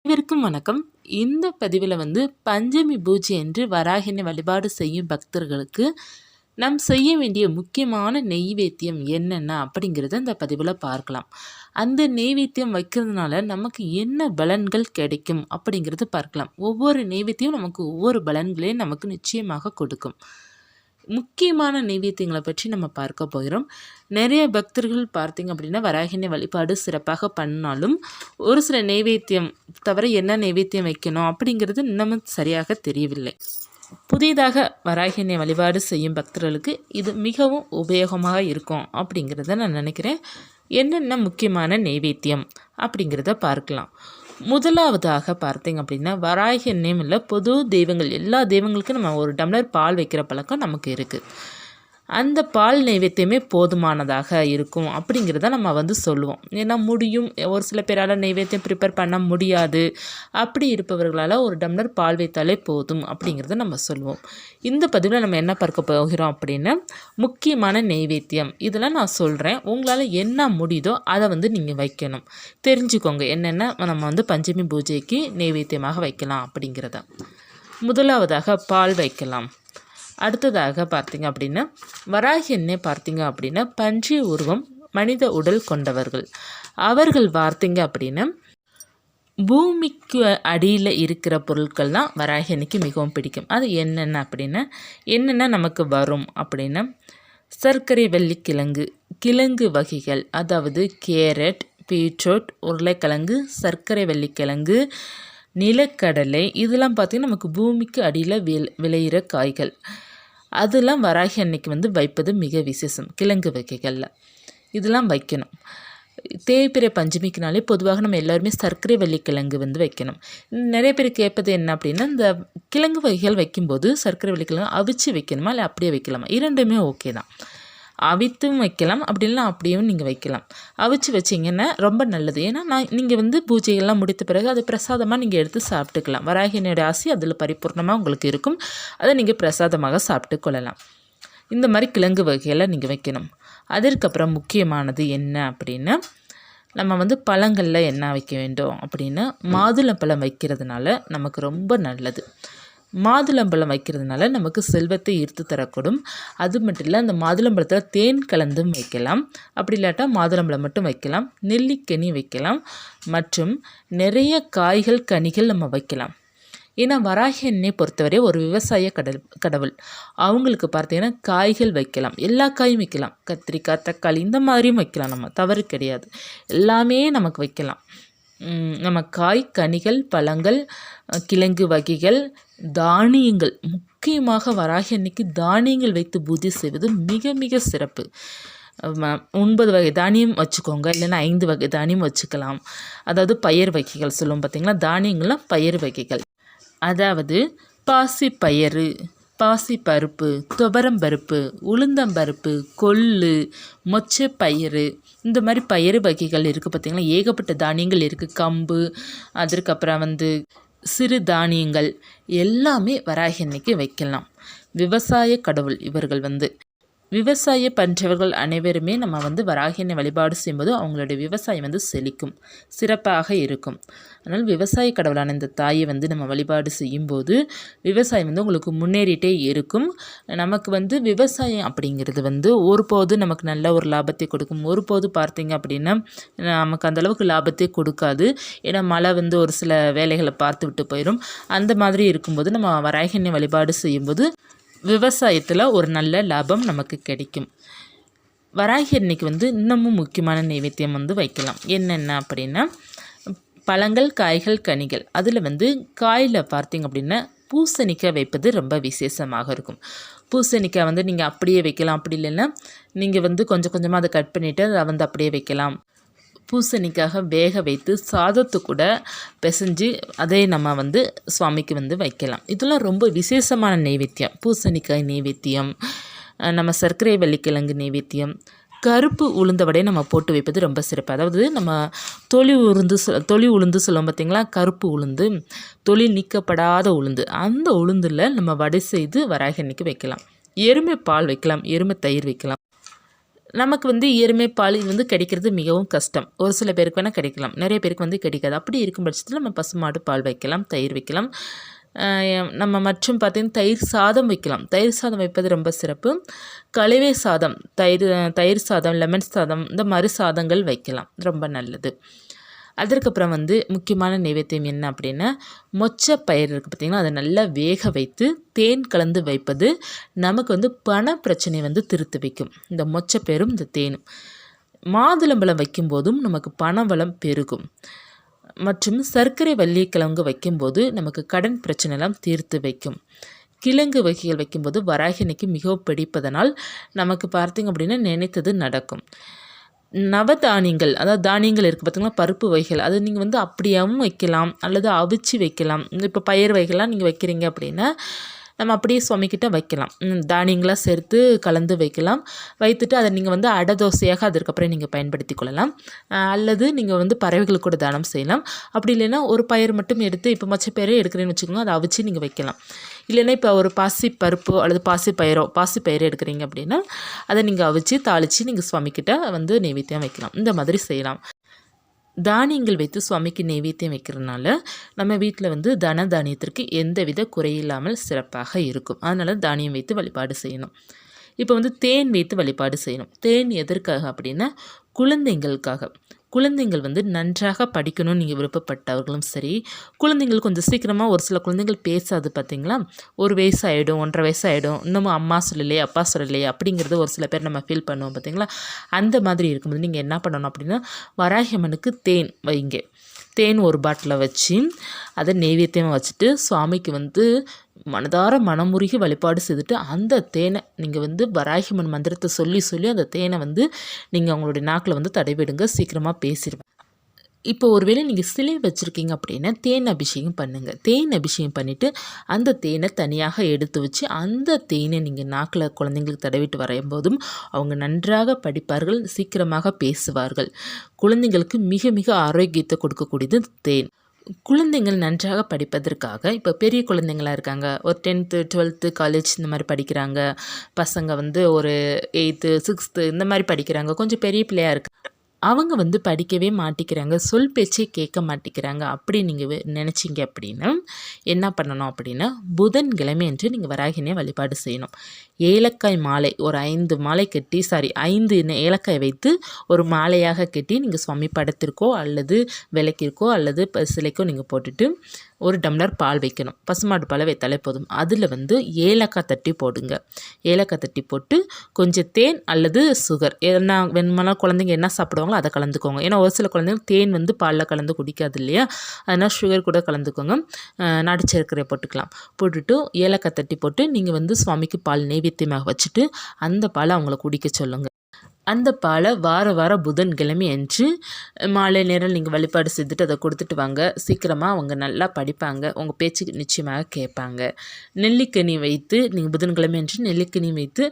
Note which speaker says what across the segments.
Speaker 1: அனைவருக்கும் வணக்கம். இந்த பதிவில் பஞ்சமி பூஜை என்று வராகினை வழிபாடு செய்யும் பக்தர்களுக்கு நாம் செய்ய வேண்டிய முக்கியமான நெய்வேத்தியம் என்னென்ன அப்படிங்கிறத இந்த பதிவில் பார்க்கலாம். அந்த நெய்வேத்தியம் வைக்கிறதுனால நமக்கு என்ன பலன்கள் கிடைக்கும் அப்படிங்கிறது பார்க்கலாம். ஒவ்வொரு நெய்வேத்தியம் நமக்கு ஒவ்வொரு பலன்களையும் நமக்கு நிச்சயமாக கொடுக்கும். முக்கியமான நெய்வேத்தியங்களை பற்றி நம்ம பார்க்க போகிறோம். நிறைய பக்தர்கள் பார்த்திங்க அப்படின்னா வராகினை வழிபாடு சிறப்பாக பண்ணாலும் ஒரு சில நெய்வேத்தியம் தவிர என்ன நெய்வேத்தியம் வைக்கணும் அப்படிங்கிறது இன்னமும் சரியாக தெரியவில்லை. புதிதாக வராகினை வழிபாடு செய்யும் பக்தர்களுக்கு இது மிகவும் உபயோகமாக இருக்கும் அப்படிங்கிறத நான் நினைக்கிறேன். என்னென்ன முக்கியமான நெய்வேத்தியம் அப்படிங்கிறத பார்க்கலாம். முதலாவதாக பார்த்தீங்க அப்படின்னா வராகி நேமில் பொது தெய்வங்கள் எல்லா தெய்வங்களுக்கும் நம்ம ஒரு டம்ளர் பால் வைக்கிற பழக்கம் நமக்கு இருக்குது. அந்த பால் நெய்வேத்தியமே போதுமானதாக இருக்கும் அப்படிங்கிறத நம்ம சொல்லுவோம். ஏன்னா முடியும், ஒரு சில பேரால் நெய்வேத்தியம் ப்ரிப்பேர் பண்ண முடியாது, அப்படி இருப்பவர்களால் ஒரு டம்ளர் பால் வைத்தாலே போதும் அப்படிங்கிறத நம்ம சொல்லுவோம். இந்த பதிவில் நம்ம என்ன பார்க்க போகிறோம் அப்படின்னா முக்கியமான நெய்வேத்தியம் இதெல்லாம் நான் சொல்கிறேன். உங்களால் என்ன முடியுதோ அதை நீங்கள் வைக்கணும். தெரிஞ்சுக்கோங்க என்னென்ன நம்ம பஞ்சமி பூஜைக்கு நெய்வேத்தியமாக வைக்கலாம் அப்படிங்கிறத. முதலாவதாக பால் வைக்கலாம். அடுத்ததாக பார்த்திங்க அப்படின்னா வராகி எண்ணெய் பார்த்திங்க அப்படின்னா பன்றி உருவம் மனித உடல் கொண்டவர்கள். அவர்கள் பார்த்திங்க அப்படின்னா பூமிக்கு அடியில் இருக்கிற பொருட்கள் தான் வராகி எண்ணெய்க்கு மிகவும் பிடிக்கும். அது என்னென்ன நமக்கு வரும் அப்படின்னா சர்க்கரை வெள்ளிக்கிழங்கு, கிழங்கு வகைகள், அதாவது கேரட், பீட்ரூட், உருளைக்கிழங்கு, சர்க்கரை வெள்ளிக்கிழங்கு, நிலக்கடலை, இதெல்லாம் பார்த்திங்கன்னா நமக்கு பூமிக்கு அடியில் விளையிற காய்கள். அதெல்லாம் வராகி அன்னைக்கு வைப்பது மிக விசேஷம். கிழங்கு வகைகளில் இதெல்லாம் வைக்கணும். தேய்பிறை பஞ்சமிக்குனாலே பொதுவாக நம்ம எல்லாருமே சர்க்கரை வெள்ளிக்கிழங்கு வைக்கணும். நிறைய பேர் கேட்பது என்ன அப்படின்னா இந்த கிழங்கு வகைகள் வைக்கும்போது சர்க்கரை வெள்ளிக்கிழங்கு அவிச்சு வைக்கணுமா இல்லை அப்படியே வைக்கலாமா? இரண்டுமே ஓகே தான். அவித்தும் வைக்கலாம், அப்படின்னா அப்படியும் நீங்கள் வைக்கலாம். அவிச்சு வச்சிங்கன்னா ரொம்ப நல்லது. ஏன்னா நீங்கள் பூஜைகள்லாம் முடித்த பிறகு அது பிரசாதமாக நீங்கள் எடுத்து சாப்பிட்டுக்கலாம். வராகினுடைய ஆசி அதில் பரிபூர்ணமாக உங்களுக்கு இருக்கும். அதை நீங்கள் பிரசாதமாக சாப்பிட்டு கொள்ளலாம். இந்த மாதிரி கிழங்கு வகையெல்லாம் நீங்கள் வைக்கணும். அதற்கப்புறம் முக்கியமானது என்ன அப்படின்னா நம்ம பழங்களில் என்ன வைக்க வேண்டும் அப்படின்னா மாதுளம்பழம் வைக்கிறதுனால நமக்கு ரொம்ப நல்லது. மாதுளம்பழம் வைக்கிறதுனால நமக்கு செல்வத்தை ஈர்த்து தரக்கூடும். அது மட்டும் இல்லை, அந்த மாதுளம்பழத்தில் தேன் கலந்தும் வைக்கலாம். அப்படி இல்லாட்டா மாதுளம்பழம் மட்டும் வைக்கலாம். நெல்லிக்கனி வைக்கலாம். மற்றும் நிறைய காய்கள் கனிகள் நம்ம வைக்கலாம். ஏன்னா வராகி எண்ணெய் பொறுத்தவரை ஒரு விவசாய கடவுள். அவங்களுக்கு பார்த்தீங்கன்னா காய்கள் வைக்கலாம். எல்லா காயும் வைக்கலாம். கத்திரிக்காய், தக்காளி இந்த மாதிரியும் வைக்கலாம். நம்ம தவறு கிடையாது. எல்லாமே நமக்கு வைக்கலாம். நம்ம காய், கனிகள், பழங்கள், கிழங்கு வகைகள், தானியங்கள், முக்கியமாக வராகி அன்னைக்கு தானியங்கள் வைத்து பூஜை செய்வது மிக மிக சிறப்பு. 9 வகை தானியம் வச்சுக்கோங்க, இல்லைன்னா 5 வகை தானியம் வச்சுக்கலாம். அதாவது பயிர் வகைகள் சொல்லுவோம் பார்த்தீங்களா, தானியங்கள்லாம் பயிர் வகைகள். அதாவது பாசிப்பயிறு, பாசிப்பருப்பு, துவரம்பருப்பு, உளுந்தம்பருப்பு, கொள்ளு, மொச்சப்பயிறு, இந்த மாதிரி பயிறு வகைகள் இருக்குது பார்த்தீங்களா. ஏகப்பட்ட தானியங்கள் இருக்குது. கம்பு, அதற்கப்புறம் சிறு தானியங்கள் எல்லாமே வராகி அன்னைக்கு வைக்கலாம். விவசாய கடவுள் இவர்கள். விவசாய பண்ணுறவர்கள் அனைவருமே நம்ம வராகினை வழிபாடு செய்யும்போது அவங்களுடைய விவசாயம் செழிக்கும், சிறப்பாக இருக்கும். அதனால் விவசாய கடவுளான இந்த தாயை நம்ம வழிபாடு செய்யும்போது விவசாயம் உங்களுக்கு முன்னேறிட்டே இருக்கும். நமக்கு விவசாயம் அப்படிங்கிறது ஒருபோது நமக்கு நல்ல ஒரு லாபத்தை கொடுக்கும். ஒருபோது பார்த்திங்க அப்படின்னா நமக்கு அந்தளவுக்கு லாபத்தை கொடுக்காது. ஏன்னா மழை ஒரு சில வேலைகளை பார்த்து விட்டு போயிடும். அந்த மாதிரி இருக்கும்போது நம்ம வராகினை வழிபாடு செய்யும்போது விவசாயத்தில் ஒரு நல்ல லாபம் நமக்கு கிடைக்கும். வராகி அன்னைக்கு இன்னமும் முக்கியமான நைவேத்தியம் வைக்கலாம். என்னென்ன அப்படின்னா பழங்கள், காய்கள், கனிகள். அதில் காயில் பார்த்திங்க அப்படின்னா பூசணிக்காய் வைப்பது ரொம்ப விசேஷமாக இருக்கும். பூசணிக்காய் நீங்கள் அப்படியே வைக்கலாம். அப்படி இல்லைன்னா நீங்கள் கொஞ்சம் கொஞ்சமாக அதை கட் பண்ணிவிட்டு அதை அப்படியே வைக்கலாம். பூசணிக்காக வேக வைத்து சாதத்து கூட பிசைஞ்சு அதை நம்ம சுவாமிக்கு வைக்கலாம். இதெல்லாம் ரொம்ப விசேஷமான நெய்வேத்தியம். பூசணிக்காய் நெய்வேத்தியம், நம்ம சர்க்கரை வெள்ளிக்கிழங்கு நெய்வேத்தியம், கருப்பு உளுந்த வடையை நம்ம போட்டு வைப்பது ரொம்ப சிறப்பு. அதாவது நம்ம தொளி உளுந்து சொல்லுவோம் பார்த்திங்களா, கருப்பு உளுந்து, தொளி நீக்கப்படாத உளுந்து, அந்த உளுந்தில் நம்ம வடை செய்து வராகி அன்னைக்கு வைக்கலாம். எருமை பால் வைக்கலாம், எருமை தயிர் வைக்கலாம். நமக்கு வந்து எருமை பால் இது வந்து கிடைக்கிறது மிகவும் கஷ்டம். ஒரு சில பேருக்கு வேணால் கிடைக்கலாம், நிறைய பேருக்கு வந்து கிடைக்காது. அப்படி இருக்கும் பட்சத்தில் நம்ம பசுமாடு பால் வைக்கலாம், தயிர் வைக்கலாம். நம்ம மற்றும் பார்த்திங்கன்னா தயிர் சாதம் வைக்கலாம். தயிர் சாதம் வைப்பது ரொம்ப சிறப்பு. கலவை சாதம், தயிர் சாதம், லெமன் சாதம், இந்த மாதிரி சாதங்கள் வைக்கலாம், ரொம்ப நல்லது. அதற்கப்புறம் வந்து முக்கியமான நைவேத்தியம் என்ன அப்படின்னா, மொச்சப்பயிர் இருக்குது பார்த்திங்கன்னா, அதை நல்லா வேக வைத்து தேன் கலந்து வைப்பது நமக்கு வந்து பண பிரச்சனை வந்து திருத்து வைக்கும். இந்த மொச்சப்பயிரும் இந்த தேனும். மாதுளம்பழம் வைக்கும்போதும் நமக்கு பணவளம் பெருகும். மற்றும் சர்க்கரை வள்ளிக்கிழங்கு வைக்கும்போது நமக்கு கடன் பிரச்சனைலாம் தீர்த்து வைக்கும். கிழங்கு வகைகள் வைக்கும்போது வராகினிக்கு மிகவும் பிடிப்பதனால் நமக்கு பார்த்திங்க அப்படின்னா நினைத்தது நடக்கும். நவதானியங்கள், அதாவது தானியங்கள் இருக்குது பார்த்திங்களா, பருப்பு வகைகள், அது நீங்கள் வந்து அப்படியாகவும் வைக்கலாம், அல்லது அவிச்சு வைக்கலாம். இப்போ பயிர் வகைகள்லாம் நீங்கள் வைக்கிறீங்க அப்படின்னா நம்ம அப்படியே சுவாமிக்கிட்ட வைக்கலாம். தானியங்களாக சேர்த்து கலந்து வைக்கலாம். வைத்துட்டு அதை நீங்கள் வந்து அடை தோசையாக அதற்கப்புறம் நீங்கள் பயன்படுத்தி கொள்ளலாம். அல்லது நீங்கள் வந்து பறவைகளுக்கு கூட தானம் செய்யலாம். அப்படி இல்லைன்னா ஒரு பயிர் மட்டும் எடுத்து, இப்போ மொச்சப்பயிரே எடுக்கிறேன்னு வச்சுக்கோங்க, அதை அவிச்சு நீங்கள் வைக்கலாம். இல்லைன்னா இப்போ ஒரு பாசி பருப்பு அல்லது பாசிப்பயிரோ எடுக்கிறீங்க அப்படின்னா அதை நீங்கள் அவிச்சு தாளித்து நீங்கள் சுவாமிக்கிட்ட வந்து நைவேத்தியம் வைக்கலாம். இந்த மாதிரி செய்யலாம். தானியங்கள் வைத்து சுவாமிக்கு நைவேத்தியம் வைக்கிறதுனால நம்ம வீட்டில் வந்து தானியத்திற்கு எந்தவித குறையில்லாமல் சிறப்பாக இருக்கும். அதனால் தானியம் வைத்து வழிபாடு செய்யணும். இப்போ வந்து தேன் வைத்து வழிபாடு செய்யணும். தேன் எதற்காக அப்படின்னா குழந்தைங்களுக்காக. குழந்தைங்கள் வந்து நன்றாக படிக்கணும்னு நீங்கள் விருப்பப்பட்டவர்களும் சரி, குழந்தைங்கள் கொஞ்சம் சீக்கிரமாக, ஒரு சில குழந்தைகள் பேசாது பார்த்திங்களா, 1 வயசு ஆகிடும், 1.5 வயசு ஆகிடும், இன்னமும் அம்மா சொல்லலையே அப்பா சொல்லலையே அப்படிங்கிறது ஒரு சில பேர் நம்ம ஃபீல் பண்ணுவோம் பார்த்திங்களா. அந்த மாதிரி இருக்கும்போது நீங்கள் என்ன பண்ணணும் அப்படின்னா, வராகி அம்மனுக்கு தேன் வைங்க. தேன் ஒரு பாட்டிலில் வச்சு அதை நெய்வேத்தியமாக வச்சுட்டு சுவாமிக்கு வந்து மனதார மனமுருகி வழிபாடு செய்துட்டு அந்த தேனை நீங்கள் வந்து வராகிமன் மந்திரத்தை சொல்லி அந்த தேனை வந்து நீங்கள் அவங்களுடைய நாக்கில் வந்து தடவிடுங்க, சீக்கிரமாக பேசிடுவேன். இப்போ ஒருவேளை நீங்கள் சிலை வச்சுருக்கீங்க அப்படின்னா தேன் அபிஷேகம் பண்ணுங்கள். தேன் அபிஷேகம் பண்ணிவிட்டு அந்த தேனை தனியாக எடுத்து வச்சு அந்த தேனை நீங்கள் நாக்கில் குழந்தைங்களுக்கு தடவிட்டு வரையும்போதும் அவங்க நன்றாக படிப்பார்கள், சீக்கிரமாக பேசுவார்கள். குழந்தைங்களுக்கு மிக மிக ஆரோக்கியத்தை கொடுக்கக்கூடியது தேன். குழந்தைங்கள் நன்றாக படிப்பதற்காக இப்போ பெரிய குழந்தைங்களாக இருக்காங்க, ஒரு 10th 12th காலேஜ் இந்த மாதிரி படிக்கிறாங்க பசங்க, வந்து ஒரு 8th 6th இந்த மாதிரி படிக்கிறாங்க, கொஞ்சம் பெரிய பிள்ளையாக இருக்கு, அவங்க வந்து படிக்கவே மாட்டிக்கிறாங்க, சொல் பேச்சே கேட்க மாட்டிக்கிறாங்க அப்படி நீங்கள் நினச்சிங்க அப்படின்னா என்ன பண்ணணும் அப்படின்னா, புதன்கிழமை என்று நீங்கள் வராகினியை வழிபாடு செய்யணும். ஏலக்காய் மாலை ஒரு 5 மாலை கட்டி 5 ஏலக்காய் வைத்து ஒரு மாலையாக கட்டி நீங்கள் சுவாமி படத்திற்கோ அல்லது விளக்கிற்கோ அல்லது சிலைக்கோ நீங்கள் போட்டுட்டு ஒரு டம்ளர் பால் வைக்கணும். பசுமாடு பாலை வைத்தாலே போதும். அதில் வந்து ஏலக்காய் தட்டி போடுங்க. ஏலக்காய் தட்டி போட்டு கொஞ்சம் தேன் அல்லது சுகர், என்ன வேணுமானால் குழந்தைங்க என்ன சாப்பிடுவாங்களோ அதை கலந்துக்கோங்க. ஏன்னா ஒரு சில குழந்தைங்க தேன் வந்து பாலில் கலந்து குடிக்காது இல்லையா, அதனால் சுகர் கூட கலந்துக்கோங்க. நாட்டு சர்க்கரை போட்டுக்கலாம். போட்டுட்டு ஏலக்காய் தட்டி போட்டு நீங்கள் வந்து சுவாமிக்கு பால் நைவேத்தியமாக வச்சுட்டு அந்த பாலை அவங்கள குடிக்க சொல்லுங்கள். அந்த பாலை வார புதன்கிழமை அன்று மாலை நேரம் நீங்கள் வழிபாடு செய்துட்டு அதை கொடுத்துட்டு வாங்க. சீக்கிரமாக அவங்க நல்லா படிப்பாங்க, உங்கள் பேச்சுக்கு நிச்சயமாக கேட்பாங்க. நெல்லிக்கனி வைத்து நீங்கள் புதன்கிழமை அன்று நெல்லிக்கனி வைத்து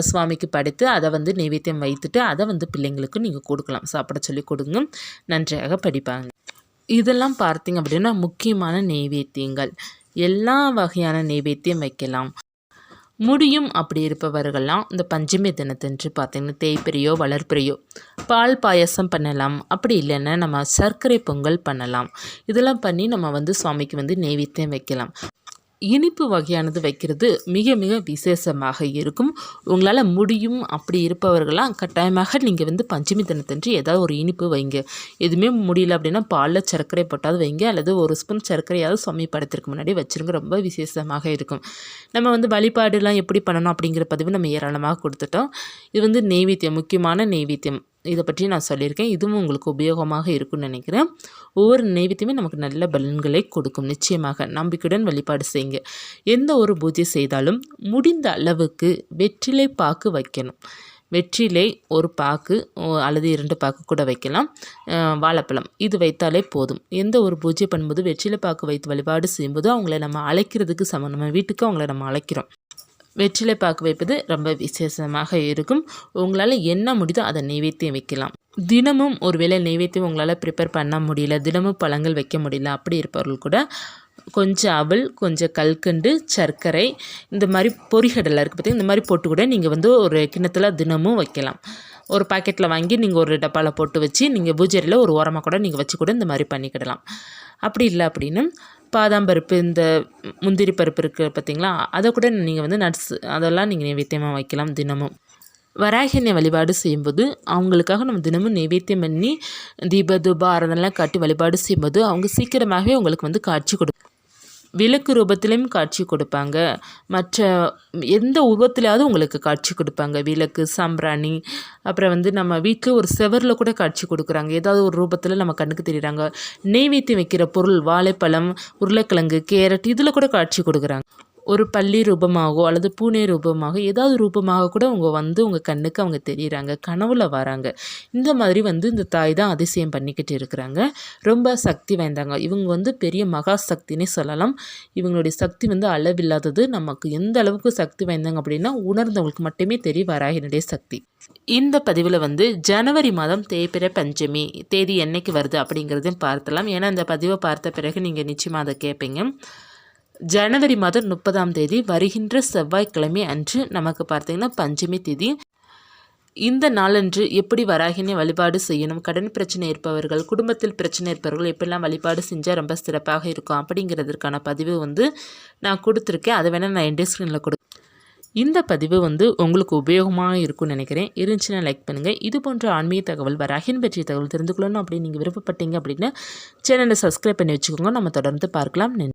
Speaker 1: சுவாமிக்கு படைத்து அதை வந்து நைவேத்தியம் வைத்துட்டு அதை வந்து பிள்ளைங்களுக்கு நீங்கள் கொடுக்கலாம், சாப்பிட சொல்லி கொடுங்க, நன்றாக படிப்பாங்க. இதெல்லாம் பார்த்திங்க அப்படின்னா முக்கியமான நைவேத்தியங்கள். எல்லா வகையான நைவேத்தியம் வைக்கலாம். முடியும் அப்படி இருப்பவர்கள்லாம் இந்த பஞ்சமி தினத்தன்று பார்த்திங்கன்னா தேய்பிரையோ வளர்பிரையோ பால் பாயசம் பண்ணலாம். அப்படி இல்லைன்னா நம்ம சர்க்கரை பொங்கல் பண்ணலாம். இதெல்லாம் பண்ணி நம்ம வந்து சுவாமிக்கு வந்து நைவேத்தியம் வைக்கலாம். இனிப்பு வகையானது வைக்கிறது மிக மிக விசேஷமாக இருக்கும். உங்களால் முடியும் அப்படி இருப்பவர்களாம் கட்டாயமாக நீங்கள் வந்து பஞ்சமி தினத்தன்று ஏதாவது ஒரு இனிப்பு வைங்க. எதுவுமே முடியல அப்படின்னா பாலில் சர்க்கரை போட்டாவது வைங்க, அல்லது 1 ஸ்பூன் சர்க்கரையாவது சுவாமி படத்திற்கு முன்னாடி வச்சுருங்க, ரொம்ப விசேஷமாக இருக்கும். நம்ம வந்து வழிபாடுலாம் எப்படி பண்ணணும் அப்படிங்கிற பதிவு நம்ம ஏராளமாக கொடுத்துட்டோம். இது வந்து நெய்வேத்தியம், முக்கியமான நெய்வேத்தியம், இதை பற்றி நான் சொல்லியிருக்கேன். இதுவும் உங்களுக்கு உபயோகமாக இருக்கும்னு நினைக்கிறேன். ஒவ்வொரு நைவேத்தியமே நமக்கு நல்ல பலன்களை கொடுக்கும். நிச்சயமாக நம்பிக்கையுடன் வழிபாடு செய்யுங்க. எந்த ஒரு பூஜை செய்தாலும் முடிந்த அளவுக்கு வெற்றிலை பாக்கு வைக்கணும். வெற்றிலை 1 பாக்கு அல்லது 2 பாக்கு கூட வைக்கலாம். வாழைப்பழம் இது வைத்தாலே போதும். எந்த ஒரு பூஜை பண்ணும்போது வெற்றிலை பாக்கு வைத்து வழிபாடு செய்யும்போது அவங்கள நம்ம அழைக்கிறதுக்கு சமம். நம்ம வீட்டுக்கு அவங்கள நம்ம அழைக்கிறோம். வெற்றிலை பாக்கு வைப்பது ரொம்ப விசேஷமாக இருக்கும். உங்களால் என்ன முடியுதோ அதை நைவேத்தியம் வைக்கலாம். தினமும் ஒருவேளை நைவேத்தியம் உங்களால் ப்ரிப்பேர் பண்ண முடியல, தினமும் பழங்கள் வைக்க முடியல, அப்படி இருப்பவர்கள் கூட கொஞ்சம் அவல், கொஞ்சம் கல்கண்டு, சர்க்கரை, இந்த மாதிரி பொரிகடலை இருக்குது பார்த்திங்கன்னா, இந்த மாதிரி போட்டு கூட நீங்கள் வந்து ஒரு கிண்ணத்தில் தினமும் வைக்கலாம். ஒரு பாக்கெட்டில் வாங்கி நீங்கள் ஒரு டப்பாவில் போட்டு வச்சு நீங்கள் பூஜையில் ஒரு ஓரமாக கூட நீங்கள் வச்சு கூட இந்த மாதிரி பண்ணிக்கிடலாம். அப்படி இல்லை அப்படின்னு பாதாம் பருப்பு, இந்த முந்திரி பருப்பு இருக்குது பார்த்திங்களா, அதை கூட நீங்கள் வந்து நட்ஸ் அதெல்லாம் நீங்கள் நைவேத்தியமாக வைக்கலாம் தினமும். வராகினை வழிபாடு செய்யும்போது அவங்களுக்காக நம்ம தினமும் நைவேத்தியம் பண்ணி தீப தூப ஆராதனைலாம் காட்டி வழிபாடு செய்யும்போது அவங்க சீக்கிரமாகவே உங்களுக்கு வந்து காட்சி கொடுப்பாங்க. விளக்கு ரூபத்திலையும் காட்சி கொடுப்பாங்க, மற்ற எந்த உருவத்திலாவது உங்களுக்கு காட்சி கொடுப்பாங்க. விளக்கு, சாம்பிராணி, அப்புறம் வந்து நம்ம வீட்டில் ஒரு செவரில் கூட காட்சி கொடுக்குறாங்க. ஏதாவது ஒரு ரூபத்தில் நம்ம கண்ணுக்கு தெரியுறாங்க. நெய்வேத்தியம் வைக்கிற பொருள் வாழைப்பழம், உருளைக்கிழங்கு, கேரட், இதில் கூட காட்சி கொடுக்குறாங்க. ஒரு பள்ளி ரூபமாகவோ அல்லது பூனை ரூபமாக ஏதாவது ரூபமாக கூட அவங்க வந்து உங்கள் கண்ணுக்கு அவங்க தெரியுறாங்க, கனவுல வராங்க. இந்த மாதிரி வந்து இந்த தாய் தான் அதிசயம் பண்ணிக்கிட்டு இருக்கிறாங்க. ரொம்ப சக்தி வாய்ந்தாங்க. இவங்க வந்து பெரிய மகா சக்தினே சொல்லலாம். இவங்களுடைய சக்தி வந்து அளவில்லாதது. நமக்கு எந்த அளவுக்கு சக்தி வாய்ந்தாங்க அப்படின்னா உணர்ந்தவங்களுக்கு மட்டுமே தெரியும் வராகினுடைய சக்தி. இந்த பதிவில் வந்து ஜனவரி மாதம் தேய்பிறை பஞ்சமி தேதி என்னைக்கு வருது அப்படிங்கிறதையும் பார்த்தலாம். ஏன்னா இந்த பதிவை பார்த்த பிறகு நீங்கள் நிச்சயமாக அதை கேட்பீங்க. ஜனவரி மாதம் 30ஆம் தேதி வருகின்ற செவ்வாய்க்கிழமை அன்று நமக்கு பார்த்திங்கன்னா பஞ்சமி தேதி. இந்த நாளன்று எப்படி வராகினை வழிபாடு செய்யணும், கடன் பிரச்சனை இருப்பவர்கள், குடும்பத்தில் பிரச்சனை இருப்பவர்கள் எப்படிலாம் வழிபாடு செஞ்சால் ரொம்ப சிறப்பாக இருக்கும் அப்படிங்கிறதுக்கான பதிவு வந்து நான் கொடுத்துருக்கேன். அதை வேணால் நான் என் ஸ்க்ரீனில் இந்த பதிவு வந்து உங்களுக்கு உபயோகமாக இருக்கும்னு நினைக்கிறேன். இருந்துச்சுன்னா லைக் பண்ணுங்கள். இது போன்ற ஆன்மீக தகவல், வராகின் பற்றிய தகவல் தெரிந்து கொள்ளணும் அப்படின்னு நீங்கள் விருப்பப்பட்டீங்க அப்படின்னா சேனலை சப்ஸ்கிரைப் பண்ணி வச்சுக்கோங்க. நம்ம தொடர்ந்து பார்க்கலாம். நன்றி.